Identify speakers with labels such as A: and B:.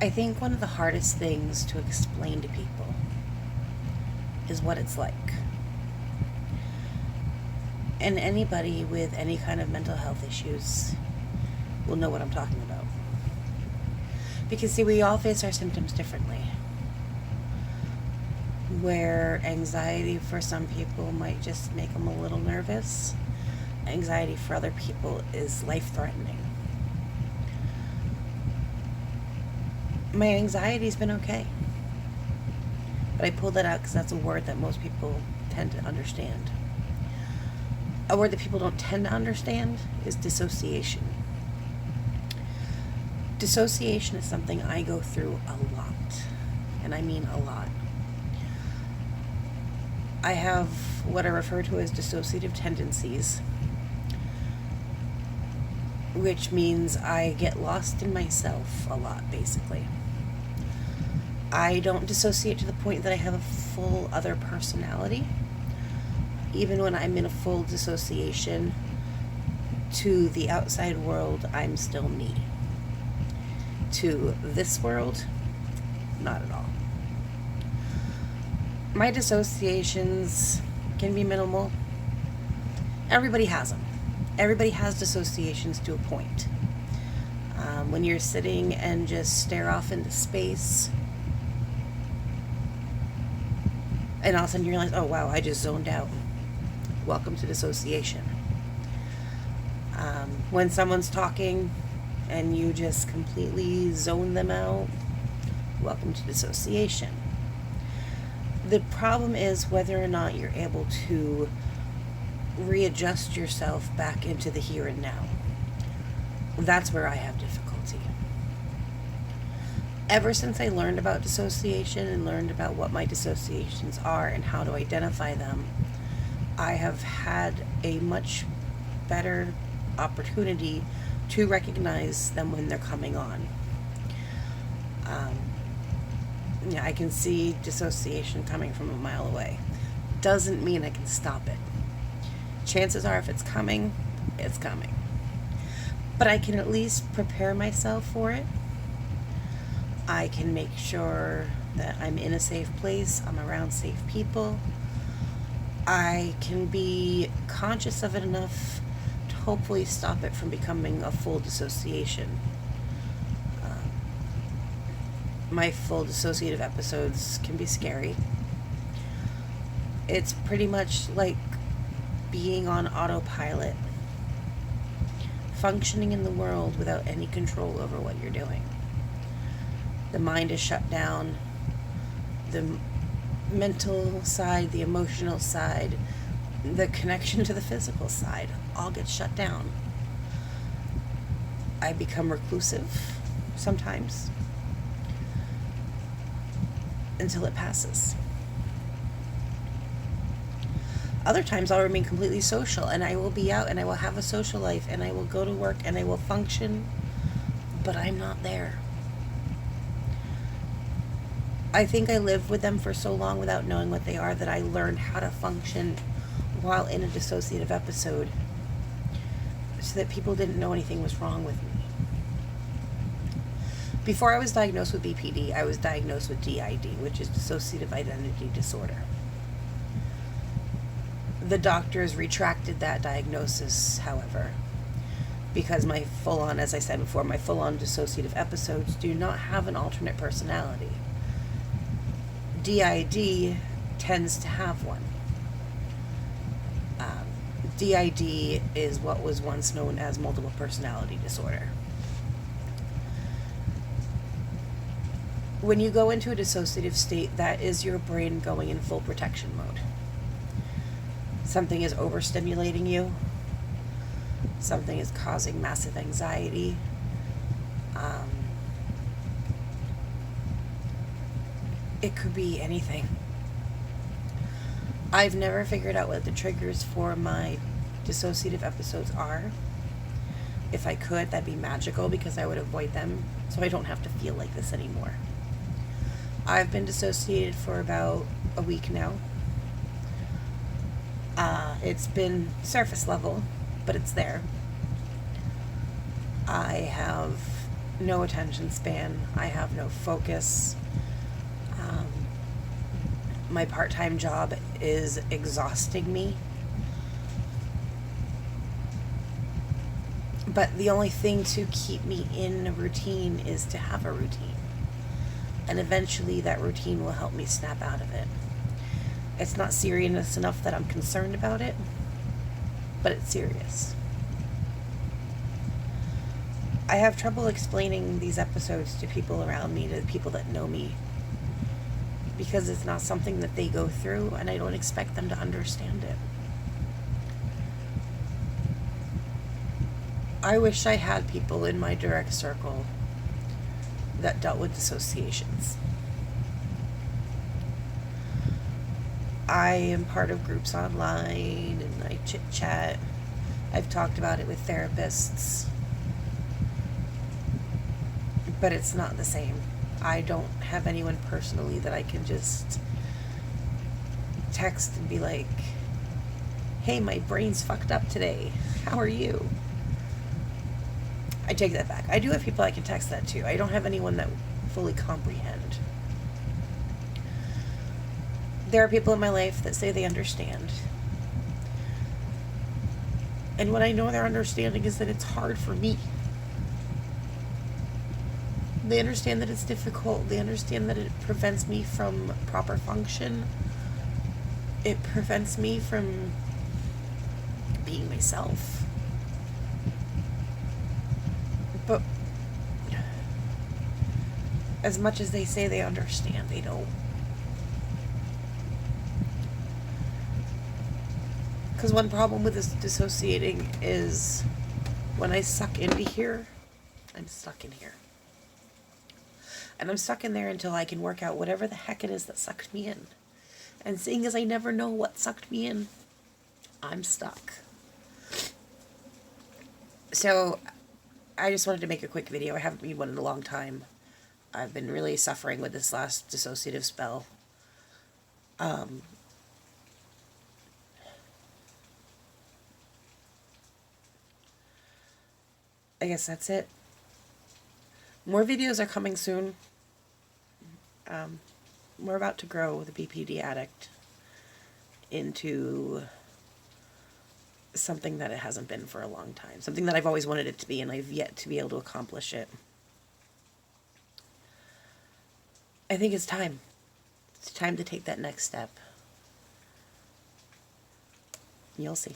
A: I think one of the hardest things to explain to people is what it's like. And anybody with any kind of mental health issues will know what I'm talking about. Because, see, we all face our symptoms differently. Where anxiety for some people might just make them a little nervous, anxiety for other people is life-threatening. My anxiety's been okay. But I pulled that out because that's a word that most people tend to understand. A word that people don't tend to understand is dissociation. Dissociation is something I go through a lot, and I mean a lot. I have what I refer to as dissociative tendencies, which means I get lost in myself a lot, basically. I don't dissociate to the point that I have a full other personality. Even when I'm in a full dissociation to the outside world, I'm still me. To this world, not at all. My dissociations can be minimal. Everybody has them. Everybody has dissociations to a point. When you're sitting and just stare off into space, and all of a sudden you realize, oh wow, I just zoned out. Welcome to dissociation. When someone's talking and you just completely zone them out, welcome to dissociation. The problem is whether or not you're able to readjust yourself back into the here and now. That's where I have difficulty. Ever since I learned about dissociation and learned about what my dissociations are and how to identify them, I have had a much better opportunity to recognize them when they're coming on. I can see dissociation coming from a mile away. Doesn't mean I can stop it. Chances are if it's coming, it's coming. But I can at least prepare myself for it. I can make sure that I'm in a safe place, I'm around safe people. I can be conscious of it enough to hopefully stop it from becoming a full dissociation. My full dissociative episodes can be scary. It's pretty much like being on autopilot, functioning in the world without any control over what you're doing. The mind is shut down. The mental side, the emotional side, the connection to the physical side all gets shut down. I become reclusive sometimes until it passes. Other times I'll remain completely social and I will be out and I will have a social life and I will go to work and I will function, but I'm not there. I think I lived with them for so long without knowing what they are that I learned how to function while in a dissociative episode so that people didn't know anything was wrong with me. Before I was diagnosed with BPD, I was diagnosed with DID, which is dissociative identity disorder. The doctors retracted that diagnosis, however, because my full-on, as I said before, my full-on dissociative episodes do not have an alternate personality. DID tends to have one. DID is what was once known as multiple personality disorder. When you go into a dissociative state, that is your brain going in full protection mode. Something is overstimulating you. Something is causing massive anxiety. It could be anything. I've never figured out what the triggers for my dissociative episodes are. If I could, that'd be magical because I would avoid them so I don't have to feel like this anymore. I've been dissociated for about a week now. It's been surface level, but it's there. I have no attention span. I have no focus. My part-time job is exhausting me. But the only thing to keep me in a routine is to have a routine. And eventually that routine will help me snap out of it. It's not serious enough that I'm concerned about it, but it's serious. I have trouble explaining these episodes to people around me, to people that know me, because it's not something that they go through, and I don't expect them to understand it. I wish I had people in my direct circle that dealt with dissociations. I am part of groups online, and I chit-chat. I've talked about it with therapists, but it's not the same. I don't have anyone personally that I can just text and be like, hey, my brain's fucked up today. How are you? I take that back. I do have people I can text that to. I don't have anyone that fully comprehend. There are people in my life that say they understand. And what I know their understanding is that it's hard for me. They understand that it's difficult. They understand that it prevents me from proper function. It prevents me from being myself. But as much as they say they understand, they don't. Because one problem with this dissociating is when I suck into here, I'm stuck in here. And I'm stuck in there until I can work out whatever the heck it is that sucked me in. And seeing as I never know what sucked me in, I'm stuck. So I just wanted to make a quick video. I haven't made one in a long time. I've been really suffering with this last dissociative spell. I guess that's it. More videos are coming soon. We're about to grow the BPD addict into something that it hasn't been for a long time. Something that I've always wanted it to be, and I've yet to be able to accomplish it. I think it's time. It's time to take that next step. You'll see.